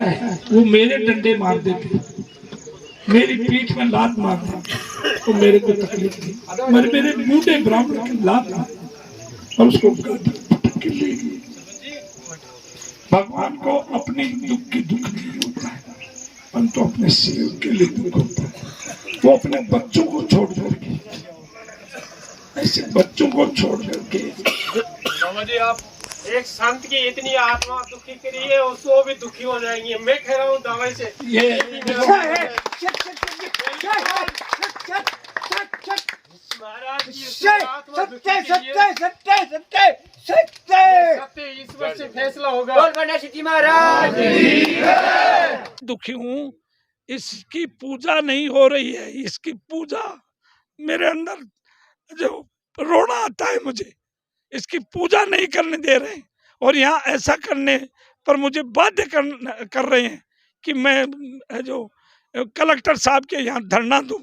वो मेरे डंडे मार देते, मेरी पीठ में लात मार देते तो मेरे को तकलीफ नहीं, मगर मेरे बूढ़े ब्राह्मण की लात और उसको गाड़ी पटक के ले गई। भगवान को अपनी दुख की दुख नहीं होता है, परंतु अपने सेवक के लिए दुख होता है। वो अपने बच्चों को छोड़ करके, ऐसे बच्चों को छोड़ करके जी आप एक संत की इतनी आत्मा दुखी करी है, उसको भी दुखी हो जाएंगी। मैं कह रहा हूँ दवाई से ये महाराज की सत्य ईश्वर से फैसला होगा। दुखी हूँ, इसकी पूजा नहीं हो रही है। इसकी पूजा मेरे अंदर जो रोना आता है मुझे, इसकी पूजा नहीं करने दे रहे हैं और यहाँ ऐसा करने पर मुझे बाध्य कर रहे हैं कि मैं जो कलेक्टर साहब के यहाँ धरना दूं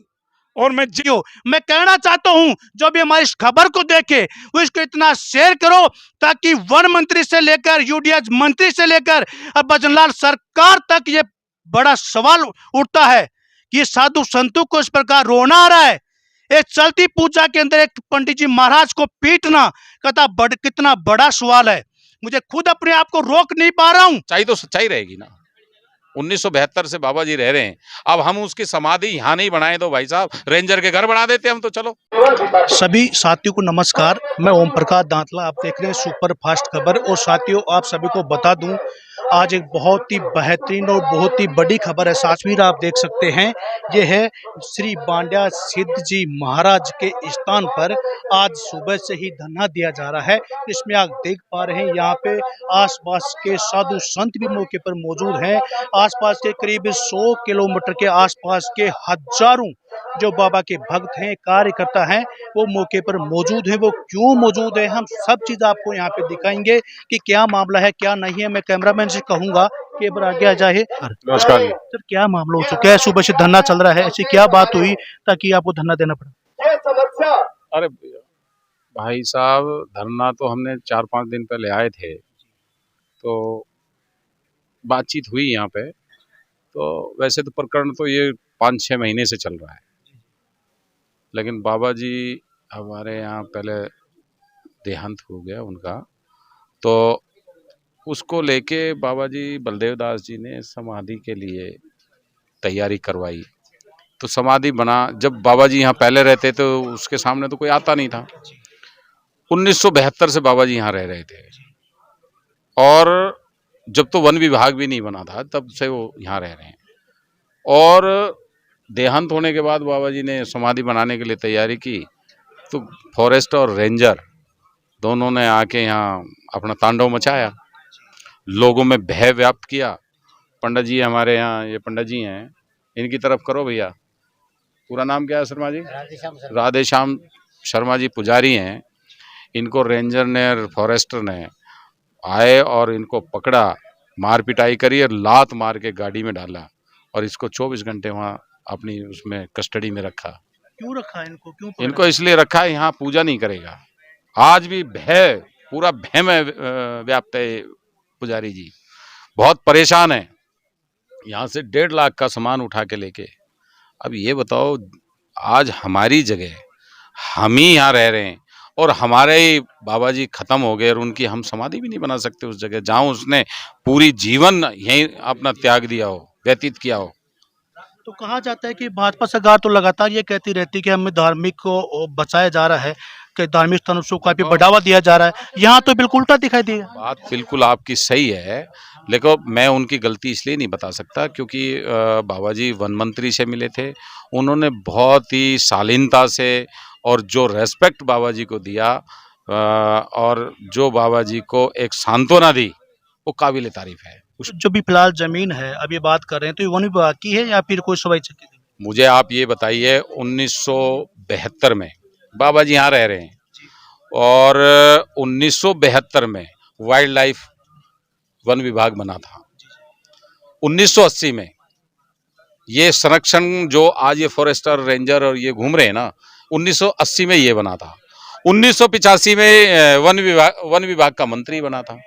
और मैं कहना चाहता हूं जो भी हमारी इस खबर को देखे वो इसको इतना शेयर करो ताकि वन मंत्री से लेकर यूडीएच मंत्री से लेकर भजनलाल सरकार तक ये बड़ा सवाल उठता है कि साधु संतों को इस प्रकार रोना आ रहा है। एक चलती पूजा के अंदर एक पंडित जी महाराज को पीटना कितना बड़ा सवाल है। मुझे खुद अपने आप को रोक नहीं पा रहा हूं। सच्चाई तो सच्चाई रहेगी ना। 1972 से बाबा जी रह रहे हैं, अब हम उसकी समाधि यहाँ नहीं बनाए तो भाई साहब रेंजर के घर बना देते हम तो। चलो सभी साथियों को नमस्कार, मैं ओम प्रकाश दांतला, आप देख रहे हैं सुपर फास्ट खबर। और साथियों आप सभी को बता दूं आज एक बहुत ही बेहतरीन और बहुत ही बड़ी खबर है। तस्वीर आप देख सकते हैं, ये है श्री बांड्या सिद्ध जी महाराज के स्थान पर आज सुबह से ही धरना दिया जा रहा है। इसमें आप देख पा रहे हैं यहाँ पे आसपास के साधु संत भी मौके पर मौजूद हैं। आसपास के करीब 100 किलोमीटर के आसपास के हजारों जो बाबा के भक्त हैं, कार्यकर्ता हैं, वो मौके पर मौजूद हैं। वो क्यों मौजूद है हम सब चीज आपको यहाँ पे दिखाएंगे कि क्या मामला है क्या नहीं है। मैं कैमरामैन से कहूंगा कि एक बार आगे आ जाए। नमस्कार सर, क्या मामला हो चुका है? सुबह से धरना चल रहा है, ऐसी क्या बात हुई ताकि आपको धरना देना पड़ा? अरे भाई साहब, धरना तो हमने 4-5 दिन पहले आए थे, तो बातचीत हुई यहाँ पे। तो वैसे तो प्रकरण तो ये 5-6 महीने से चल रहा है, लेकिन बाबा जी हमारे यहाँ पहले देहांत हो गया उनका, तो उसको लेके बाबा जी बलदेव दास जी ने समाधि के लिए तैयारी करवाई। तो समाधि बना, जब बाबा जी यहाँ पहले रहते तो उसके सामने तो कोई आता नहीं था। 1972 से बाबा जी यहाँ रह रहे थे और जब तो वन विभाग भी नहीं बना था तब से वो यहाँ रह रहे हैं। और देहांत होने के बाद बाबा जी ने समाधि बनाने के लिए तैयारी की, तो फॉरेस्ट और रेंजर दोनों ने आके यहाँ अपना तांडव मचाया, लोगों में भय व्याप्त किया। पंडित जी हमारे यहाँ, ये पंडित जी हैं, इनकी तरफ करो भैया, पूरा नाम क्या है शर्मा जी? राधेश्याम शर्मा जी पुजारी हैं। इनको रेंजर ने और फॉरेस्टर ने आए और इनको पकड़ा, मार पिटाई करी और लात मार के गाड़ी में डाला और इसको 24 घंटे वहाँ अपनी उसमें कस्टडी में रखा। क्यों रखा इनको? क्यों इनको इसलिए रखा है, यहाँ पूजा नहीं करेगा। आज भी भय, पूरा भय में व्याप्त है पुजारी जी, बहुत परेशान है। यहाँ से 1.5 लाख का सामान उठा के लेके। अब ये बताओ, आज हमारी जगह हम ही यहाँ रह रहे हैं और हमारे ही बाबा जी खत्म हो गए और उनकी हम समाधि भी नहीं बना सकते उस जगह जहाँ उसने पूरी जीवन यहीं अपना त्याग दिया हो, व्यतीत किया हो। तो कहा जाता है कि भाजपा सरकार तो लगातार ये कहती रहती है कि हमें धार्मिक को बचाया जा रहा है, कि धार्मिक स्थानों को काफी बढ़ावा दिया जा रहा है। यहाँ तो बिल्कुल उल्टा दिखाई दिया। बात बिल्कुल आपकी सही है, लेकिन मैं उनकी गलती इसलिए नहीं बता सकता क्योंकि बाबा जी वन मंत्री से मिले थे। उन्होंने बहुत ही शालीनता से और जो रेस्पेक्ट बाबा जी को दिया और जो बाबा जी को एक सांत्वना दी, वो काबिल तारीफ है। जो भी फिलहाल जमीन है अभी बात कर रहे हैं, तो ये वन विभाग की है या फिर कोई सवाई चक्की? मुझे आप ये बताइए, 1972 में बाबा जी यहाँ रह रहे हैं और 1972 में वाइल्ड लाइफ वन विभाग बना था। 1980 में ये संरक्षण जो आज ये फॉरेस्टर रेंजर और ये घूम रहे हैं ना, 1980 में ये बना था। 1985 में वन विभाग का मंत्री बना था।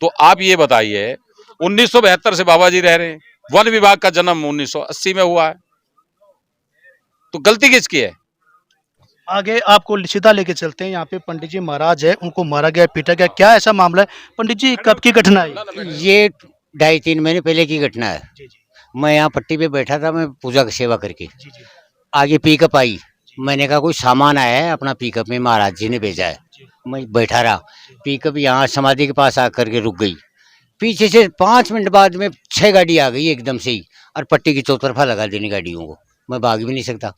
तो आप ये बताइए 1972 से बाबा जी रह रहे हैं। वन विभाग का जन्म 1980 में हुआ है, तो गलती किसकी है? आगे आपको सीधा लेके चलते हैं। यहाँ पे पंडित जी महाराज है, उनको मारा गया, पीटा गया, क्या ऐसा मामला है पंडित जी? कब की घटना है? ये 2.5-3 महीने पहले की घटना है। जी जी मैं यहाँ पट्टी पे बैठा था, मैं पूजा की सेवा करके। जी जी आगे पिकअप आई, मैंने कहा कोई सामान आया है अपना, पिकअप में महाराज जी ने भेजा है। मैं बैठा रहा, पिकअप यहाँ समाधि के पास आकर के रुक गई। पीछे से 5 मिनट बाद में 6 गाड़ी आ गई एकदम से ही, और पट्टी की चौतरफा लगा देनी गाड़ियों को। मैं भाग भी नहीं सकता।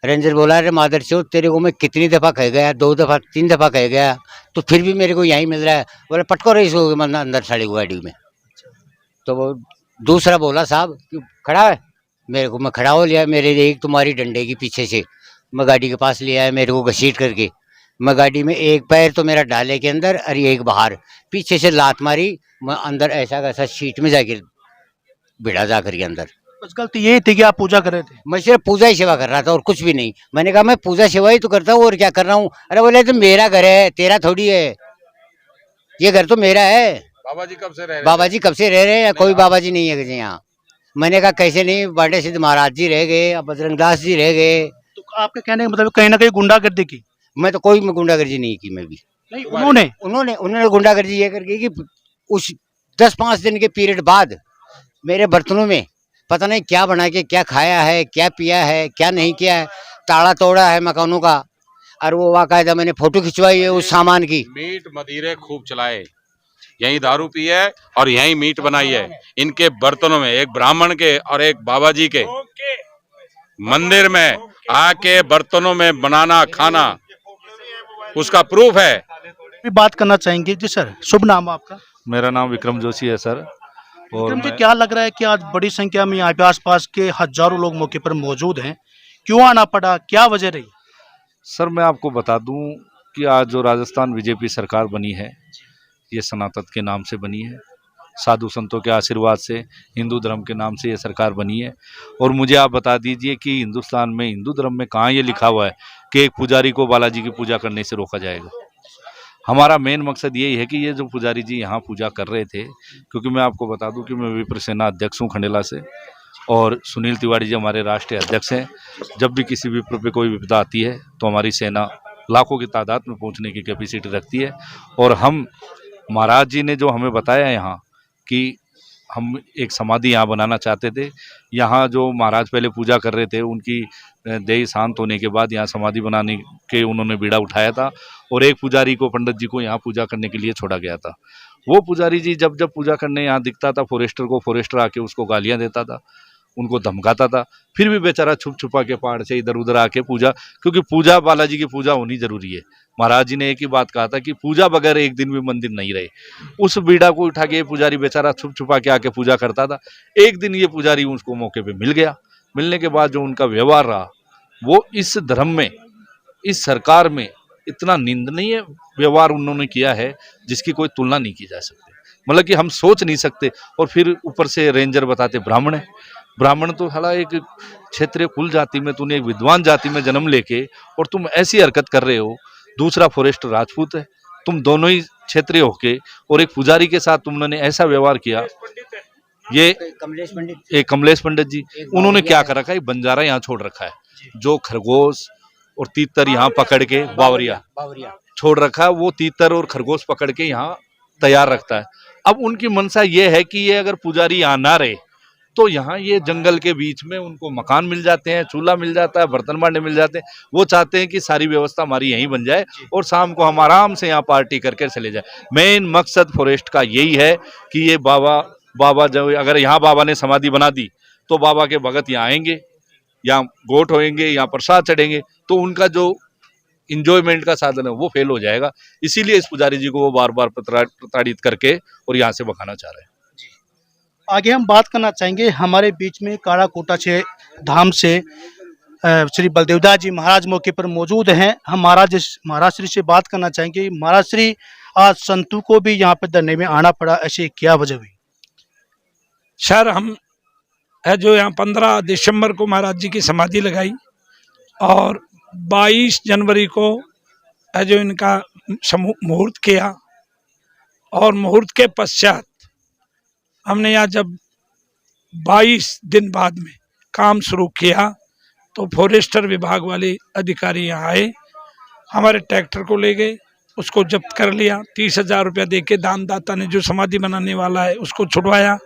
रेंजर बोला, अरे मादर चौथ, तेरे को मैं कितनी दफ़ा कह गया, 2 दफ़ा 3 दफ़ा कह गया, तो फिर भी मेरे को यहीं मिल रहा है। बोला पटको रही इसको अंदर साड़ी गाड़ी में। तो वो दूसरा बोला, साहब क्यों खड़ा है? मेरे को, मैं खड़ा हो लिया। मेरे एक तुम्हारी डंडे की पीछे से मैं गाड़ी के पास ले आया, मेरे को घसीट करके। मैं गाड़ी में एक पैर तो मेरा डाले के अंदर और एक बाहर, पीछे से लात मारी। मैं अंदर ऐसा कैसा सीट में जाके भिड़ा जा करके अंदर। बस गलती यही थी कि आप पूजा कर रहे थे। मैं सिर्फ पूजा ही सेवा कर रहा था और कुछ भी नहीं। मैंने कहा मैं पूजा सेवा ही तो करता हूँ और क्या कर रहा हूँ। अरे बोले तो मेरा घर है, तेरा थोड़ी है, ये घर तो मेरा है। बाबा जी कब से रह रहे हैं? बाबा जी कब से रह रहे हैं? कोई बाबा जी नहीं है किसी यहाँ। मैंने कहा कैसे नहीं, बाटे सिद्ध महाराज जी रह गए, अब बजरंगदास जी रह गए। तो आपके कहने का मतलब कहीं ना कहीं गुंडागर्दी की? मैं तो कोई गुंडागर्दी नहीं की। मैं भी नहीं, उन्होंने गुंडागर्दी ये करके कि उस 10-5 दिन के पीरियड बाद मेरे बर्तनों में पता नहीं क्या बना के, क्या खाया है, क्या पिया है, क्या नहीं किया है, ताला तोड़ा है मकानों का। और वो बाकायदा मैंने फोटो खिंचवाई है उस सामान की। मीट मदिरे खूब चलाए, यही दारू पी है और यही मीट बनाई है। इनके बर्तनों में, एक ब्राह्मण के और एक बाबा जी के मंदिर में आके बर्तनों में बनाना खाना, उसका प्रूफ है। भी बात करना चाहेंगे। जी सर, शुभ नाम आपका? मेरा नाम विक्रम जोशी है सर। और विक्रम जी, मैं क्या लग रहा है कि आज बड़ी संख्या में यहाँ पे आसपास के हजारों लोग मौके पर मौजूद हैं, क्यों आना पड़ा, क्या वजह रही? सर मैं आपको बता दूं कि आज जो राजस्थान बीजेपी सरकार बनी है, ये सनातन के नाम से बनी है, साधु संतों के आशीर्वाद से, हिंदू धर्म के नाम से ये सरकार बनी है। और मुझे आप बता दीजिए कि हिंदुस्तान में हिंदू धर्म में कहाँ ये लिखा हुआ है कि एक पुजारी को बालाजी की पूजा करने से रोका जाएगा। हमारा मेन मकसद यही है कि ये जो पुजारी जी यहाँ पूजा कर रहे थे, क्योंकि मैं आपको बता दूं कि मैं विप्र सेना अध्यक्ष हूँ खंडेला से, और सुनील तिवारी जी हमारे राष्ट्रीय अध्यक्ष हैं। जब भी किसी विप्र पे कोई विपदा आती है तो हमारी सेना लाखों की तादाद में पहुँचने की कैपेसिटी रखती है। और हम, महाराज जी ने जो हमें बताया यहाँ कि हम एक समाधि यहाँ बनाना चाहते थे, यहाँ जो महाराज पहले पूजा कर रहे थे उनकी देह शांत होने के बाद यहाँ समाधि बनाने के उन्होंने बीड़ा उठाया था, और एक पुजारी को, पंडित जी को यहाँ पूजा करने के लिए छोड़ा गया था। वो पुजारी जी जब जब पूजा करने यहाँ दिखता था फॉरेस्टर को, फॉरेस्टर आके उसको गालियाँ देता था, उनको धमकाता था, फिर भी बेचारा छुप छुपा के पहाड़ से इधर उधर आके पूजा, क्योंकि पूजा, बालाजी की पूजा होनी जरूरी है। महाराज जी ने एक ही बात कहा था कि पूजा बगैर एक दिन भी मंदिर नहीं रहे। उस बीड़ा को उठा के ये पुजारी बेचारा छुप छुपा के आके पूजा करता था। एक दिन ये पुजारी उसको मौके पे मिल गया। मिलने के बाद जो उनका व्यवहार रहा, वो इस धर्म में, इस सरकार में इतना निंदनीय व्यवहार उन्होंने किया है जिसकी कोई तुलना नहीं की जा सकती। मतलब कि हम सोच नहीं सकते। और फिर ऊपर से रेंजर बताते ब्राह्मण है। ब्राह्मण तो साला एक क्षेत्रीय कुल जाति में, तूने एक विद्वान जाति में जन्म लेके और तुम ऐसी हरकत कर रहे हो। दूसरा फॉरेस्ट राजपूत है, तुम दोनों ही क्षेत्रीय होके और एक पुजारी के साथ तुमने ऐसा व्यवहार किया। ये एक कमलेश पंडित जी, उन्होंने क्या कर रखा है, बंजारा यहाँ छोड़ रखा है, जो खरगोश और तीतर यहाँ पकड़ के, बावरिया छोड़ रखा है, वो तीतर और खरगोश पकड़ के यहाँ तैयार रखता है। अब उनकी मनसा ये है कि ये अगर पुजारी यहाँ ना रहे तो यहाँ ये जंगल के बीच में उनको मकान मिल जाते हैं, चूल्हा मिल जाता है, बर्तन भांडे मिल जाते हैं। वो चाहते हैं कि सारी व्यवस्था हमारी यहीं बन जाए और शाम को हम आराम से यहाँ पार्टी करके चले जाए। मेन मकसद फॉरेस्ट का यही है कि ये बाबा जब अगर यहाँ बाबा ने समाधि बना दी तो बाबा के भगत यहाँ आएंगे, यहाँ गोट होएंगे, यहाँ प्रसाद चढ़ेंगे, तो उनका जो इंजॉयमेंट का साधन है वो फेल हो जाएगा। इसीलिए इस पुजारी जी को वो बार बार प्रताड़ित करके और यहाँ से भगाना चाह रहे हैं। आगे हम बात करना चाहेंगे। हमारे बीच में काराकोटा से धाम से श्री बलदेवदास जी महाराज मौके पर मौजूद हैं। हम महाराज श्री से बात करना चाहेंगे। महाराज श्री, आज संतों को भी यहाँ पर धरने में आना पड़ा, ऐसी क्या वजह हुई? सर, हम है जो यहाँ 15 दिसंबर को महाराज जी की समाधि लगाई और 22 जनवरी को है जो इनका मुहूर्त किया, और मुहूर्त के पश्चात हमने यहाँ जब 22 दिन बाद में काम शुरू किया तो फॉरेस्टर विभाग वाले अधिकारी यहाँ आए, हमारे ट्रैक्टर को ले गए, उसको जब्त कर लिया। 30,000 रुपया दे के दानदाता ने जो समाधि बनाने वाला है उसको छुड़वाया।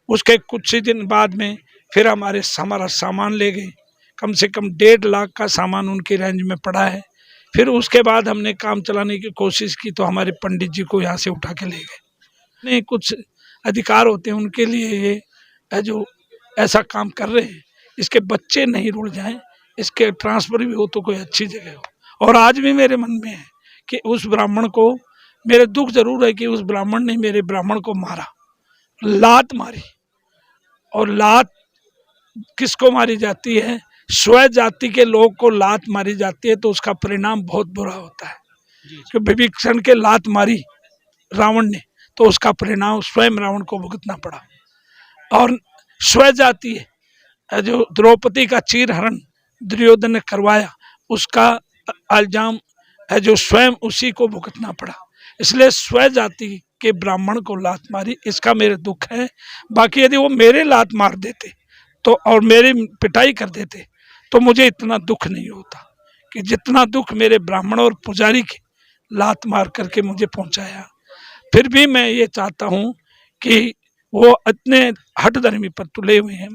उसके कुछ ही दिन बाद में फिर हमारा सामान ले गए, कम से कम 1.5 लाख का सामान उनके रेंज में पड़ा है। फिर उसके बाद हमने काम चलाने की कोशिश की तो हमारे पंडित जी को यहाँ से उठा के ले गए। नहीं, कुछ अधिकार होते हैं उनके लिए ये है जो ऐसा काम कर रहे हैं, इसके बच्चे नहीं रुड़ जाएं, इसके ट्रांसफर भी हो तो कोई अच्छी जगह हो। और आज भी मेरे मन में है कि उस ब्राह्मण को, मेरे दुख जरूर है कि उस ब्राह्मण ने मेरे ब्राह्मण को मारा, लात मारी। और लात किसको मारी जाती है? स्व जाति के लोग को लात मारी जाती है तो उसका परिणाम बहुत बुरा होता है। कि विभीषण के लात मारी रावण ने तो उसका परिणाम स्वयं रावण को भुगतना पड़ा। और स्व जाति जो द्रौपदी का चीरहरण दुर्योधन ने करवाया, उसका इल्जाम है जो स्वयं उसी को भुगतना पड़ा। इसलिए स्व जाति के ब्राह्मण को लात मारी, इसका मेरे दुख है। बाकी यदि वो मेरे लात मार देते तो और मेरी पिटाई कर देते तो मुझे इतना दुख नहीं होता कि जितना दुख मेरे ब्राह्मण और पुजारी के लात मार करके मुझे पहुंचाया। फिर भी मैं ये चाहता हूँ कि वो इतने हठधर्मी पर तुले हुए हैं।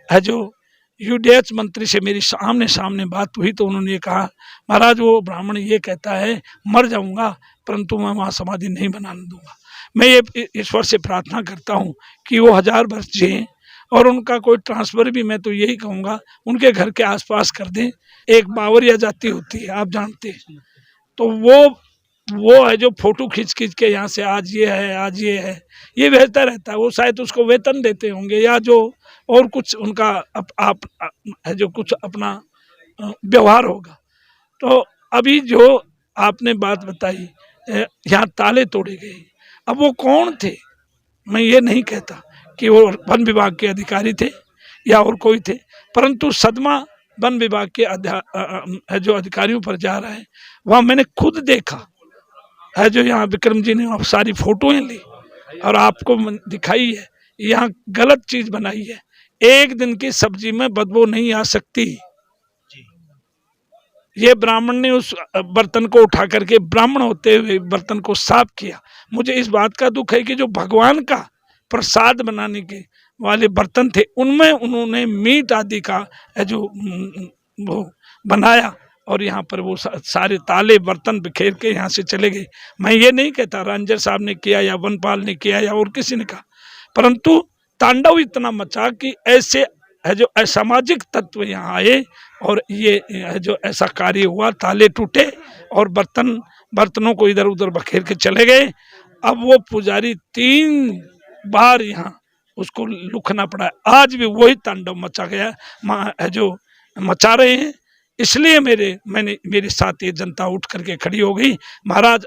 है जो यूडीएच मंत्री से मेरी सामने बात हुई तो उन्होंने कहा, महाराज वो ब्राह्मण ये कहता है मर जाऊंगा परंतु मैं वहाँ समाधि नहीं बनाने दूंगा। मैं ये ईश्वर से प्रार्थना करता हूँ कि वो 1000 वर्ष जिए और उनका कोई ट्रांसफर भी मैं तो यही कहूँगा उनके घर के आसपास कर दें। एक बावरिया जाति होती है, आप जानते हैं, तो वो है जो फोटो खींच के यहाँ से आज ये है आज ये है, ये भेजता रहता है। वो शायद उसको वेतन देते होंगे या जो और कुछ उनका आप है जो कुछ अपना व्यवहार होगा। तो अभी जो आपने बात बताई, यहाँ ताले तोड़े गए, अब वो कौन थे? मैं ये नहीं कहता कि वो वन विभाग के अधिकारी थे या और कोई थे, परंतु सदमा वन विभाग के जो अधिकारियों पर जा रहा है वहाँ मैंने खुद देखा है। जो यहाँ विक्रम जी ने सारी फोटोएं ली और आपको दिखाई है, यहाँ गलत चीज बनाई है। एक दिन की सब्जी में बदबू नहीं आ सकती। ये ब्राह्मण ने उस बर्तन को उठा करके ब्राह्मण होते हुए बर्तन को साफ किया। मुझे इस बात का दुख है कि जो भगवान का प्रसाद बनाने के वाले बर्तन थे उनमें उन्होंने मीट आदि का जो वो बनाया और यहाँ पर वो सारे ताले बर्तन बिखेर के यहाँ से चले गए। मैं ये नहीं कहता रंजर साहब ने किया या वनपाल ने किया या और किसी ने कहा, परंतु तांडव इतना मचा कि ऐसे है जो असामाजिक तत्व यहाँ आए और ये है जो ऐसा कार्य हुआ, ताले टूटे और बर्तनों को इधर उधर बखेर के चले गए। अब वो पुजारी 3 बार यहाँ उसको लुकना पड़ा। आज भी वही तांडव मचा गया है जो मचा रहे हैं। इसलिए मेरे साथ ये जनता उठ करके खड़ी हो गई। महाराज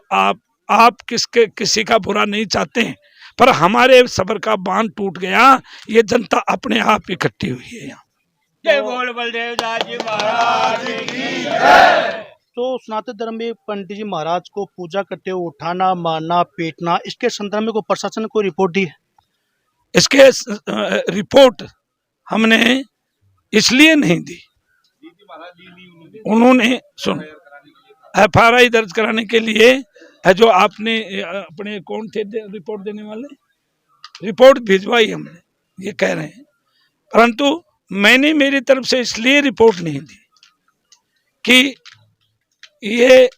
आप किसी का बुरा नहीं चाहते हैं, पर हमारे सबर का बांध टूट गया। ये जनता अपने आप इकट्ठी हुई है यहाँ। जय बोल बलदेव दास जी महाराज की जय। तो सनातन धर्म में पंडित जी महाराज को पूजा करते हुए उठाना मारना पीटना, इसके संदर्भ में कोई प्रशासन ने कोई रिपोर्ट दी है? इसके रिपोर्ट हमने इसलिए नहीं दी, उन्होंने सुन FIR दर्ज कराने के लिए है जो आपने अपने कौन थे रिपोर्ट देने वाले, रिपोर्ट भिजवाई हमने, ये कह रहे हैं। परंतु मैंने मेरी तरफ से इसलिए रिपोर्ट नहीं दी कि ये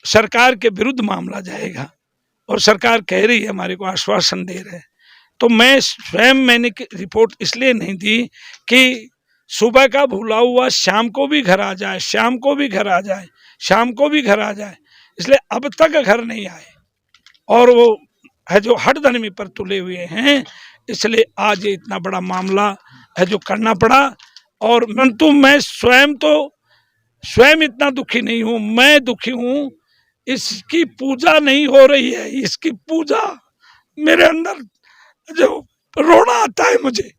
सरकार के विरुद्ध मामला जाएगा और सरकार कह रही है, हमारे को आश्वासन दे रहे हैं। तो मैंने रिपोर्ट इसलिए नहीं दी कि सुबह का भूला हुआ शाम को भी घर आ जाए, शाम को भी घर आ जाए, शाम को भी घर आ जाए। इसलिए अब तक घर नहीं आए और वो है जो हठधर्मी पर तुले हुए हैं, इसलिए आज ये इतना बड़ा मामला है जो करना पड़ा। और परंतु मैं स्वयं इतना दुखी नहीं हूँ, मैं दुखी हूँ इसकी पूजा नहीं हो रही है। इसकी पूजा मेरे अंदर जो रोना आता है मुझे,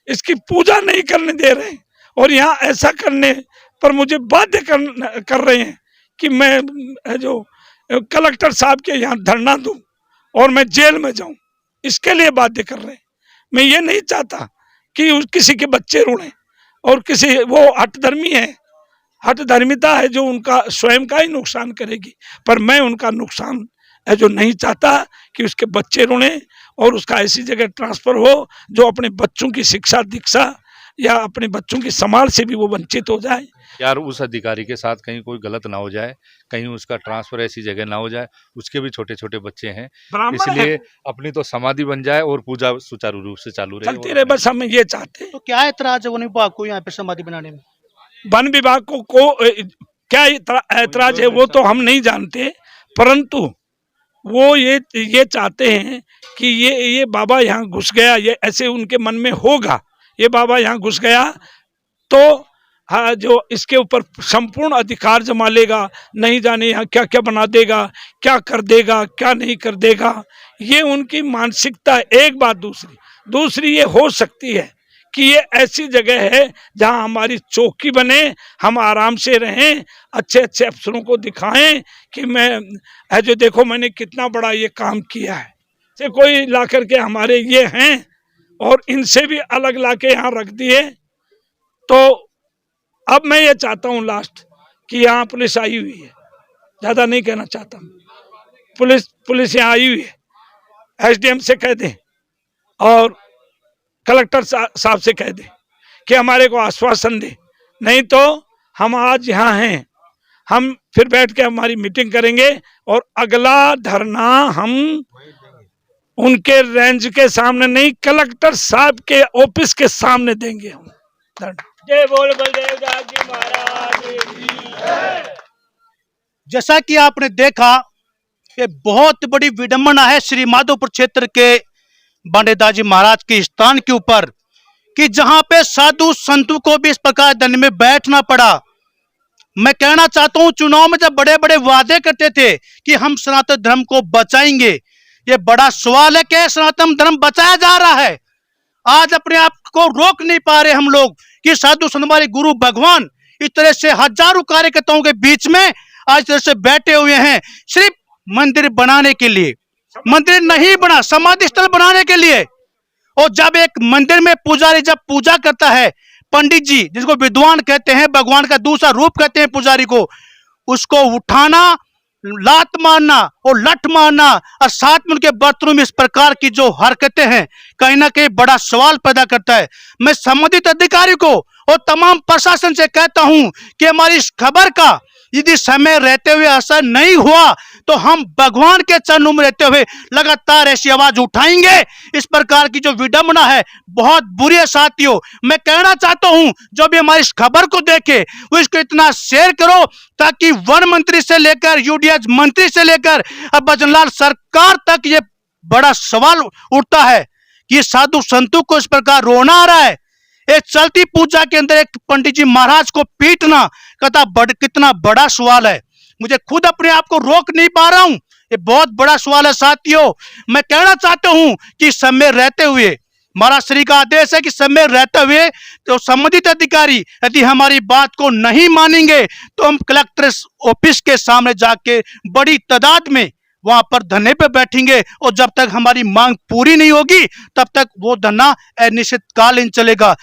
इसकी पूजा नहीं करने दे रहे हैं और यहाँ ऐसा करने पर मुझे बाध्य कर रहे हैं कि मैं जो कलेक्टर साहब के यहाँ धरना दूं और मैं जेल में जाऊं। इसके लिए बाध्य कर रहे हैं। मैं ये नहीं चाहता कि किसी के बच्चे रोने, और किसी वो हठधर्मी है, हठधर्मिता है जो उनका स्वयं का ही नुकसान करेगी, पर मैं उनका नुकसान है जो नहीं चाहता कि उसके बच्चे रोने और उसका ऐसी जगह ट्रांसफर हो जो अपने बच्चों की शिक्षा दीक्षा या अपने बच्चों की संभाल से भी वो वंचित हो जाए। यार उस अधिकारी के साथ कहीं कोई गलत ना हो जाए, कहीं उसका ट्रांसफर ऐसी जगह ना हो जाए, उसके भी छोटे छोटे बच्चे हैं, इसलिए अपनी तो समाधि बन जाए और पूजा सुचारू रूप से चालू रहे, चलती रहे, बस हम ये चाहते हैं। तो क्या ऐतराज है वन विभाग को यहाँ पे समाधि बनाने में? वन विभाग को क्या ऐतराज है वो तो हम नहीं जानते, परंतु वो ये चाहते हैं कि ये बाबा यहाँ घुस गया, ये ऐसे उनके मन में होगा, ये बाबा यहाँ घुस गया तो हाँ जो इसके ऊपर संपूर्ण अधिकार जमा लेगा, नहीं जाने यहाँ क्या क्या बना देगा, क्या कर देगा, क्या नहीं कर देगा, ये उनकी मानसिकता। एक बात दूसरी ये हो सकती है कि ये ऐसी जगह है जहाँ हमारी चौकी बने, हम आराम से रहें, अच्छे अच्छे अफसरों को दिखाएं कि मैं है जो देखो मैंने कितना बड़ा ये काम किया है। से कोई ला करके हमारे ये हैं और इनसे भी अलग ला के यहाँ रख दिए। तो अब मैं ये चाहता हूँ लास्ट कि यहाँ पुलिस आई हुई है, ज़्यादा नहीं कहना चाहता, पुलिस यहाँ आई हुई है, एसडीएम से कह दें और कलेक्टर साहब से कह दे कि हमारे को आश्वासन दे, नहीं तो हम आज यहाँ हैं, हम फिर बैठ के हमारी मीटिंग करेंगे और अगला धरना हम उनके रेंज के सामने नहीं, कलेक्टर साहब के ऑफिस के सामने देंगे हम। जय बोल बलदेव दास जी महाराज की जय। जैसा कि आपने देखा कि बहुत बड़ी विडंबना है श्री माधोपुर क्षेत्र के बांडेदास जी महाराज के स्थान के ऊपर कि जहां पे साधु संतों को भी इस प्रकार दंड में बैठना पड़ा। मैं कहना चाहता हूं, चुनाव में जब बड़े बड़े वादे करते थे कि हम सनातन धर्म को बचाएंगे, ये बड़ा सवाल है कि सनातन धर्म बचाया जा रहा है। आज अपने आप को रोक नहीं पा रहे हम लोग कि साधु संत हमारे गुरु भगवान इस तरह से हजारों कार्यकर्ताओं के बीच में आज तरह से बैठे हुए हैं सिर्फ मंदिर बनाने के लिए। मंदिर नहीं बना, समाधि स्थल बनाने के लिए। और जब एक मंदिर में पुजारी जब पूजा करता है, पंडित जी जिसको विद्वान कहते हैं, भगवान का दूसरा रूप कहते हैं पुजारी को, उसको उठाना, लात मारना और लठ मारना और साथ में उनके बर्तनों में इस प्रकार की जो हरकतें हैं, कहीं ना कहीं बड़ा सवाल पैदा करता है। मैं संबंधित अधिकारी को और तमाम प्रशासन से कहता हूं कि हमारी इस खबर का यदि समय रहते हुए असर नहीं हुआ तो हम भगवान के चरणों में रहते हुए लगातार ऐसी आवाज उठाएंगे। इस प्रकार की जो विडंबना है बहुत बुरी है साथियों। मैं कहना चाहता हूं जो भी हमारी इस खबर को देखे वो इसको इतना शेयर करो ताकि वन मंत्री से लेकर यूडीएच मंत्री से लेकर अब भजनलाल सरकार तक ये बड़ा सवाल उठता है कि साधु संतों को इस प्रकार रोना आ रहा है। एक चलती पूजा के अंदर एक पंडित जी महाराज को पीटना कितना बड़ा सवाल है। मुझे खुद अपने आप को रोक नहीं पा रहा हूं, ये बहुत बड़ा सवाल है साथियों। मैं कहना चाहता हूं कि समय रहते हुए, महाराज श्री का आदेश है कि समय रहते हुए तो संबंधित अधिकारी यदि हमारी बात को नहीं मानेंगे तो हम कलेक्टर ऑफिस के सामने जाके बड़ी तादाद में वहां पर धरने पे बैठेंगे और जब तक हमारी मांग पूरी नहीं होगी तब तक वो धरना अनिश्चितकालीन चलेगा।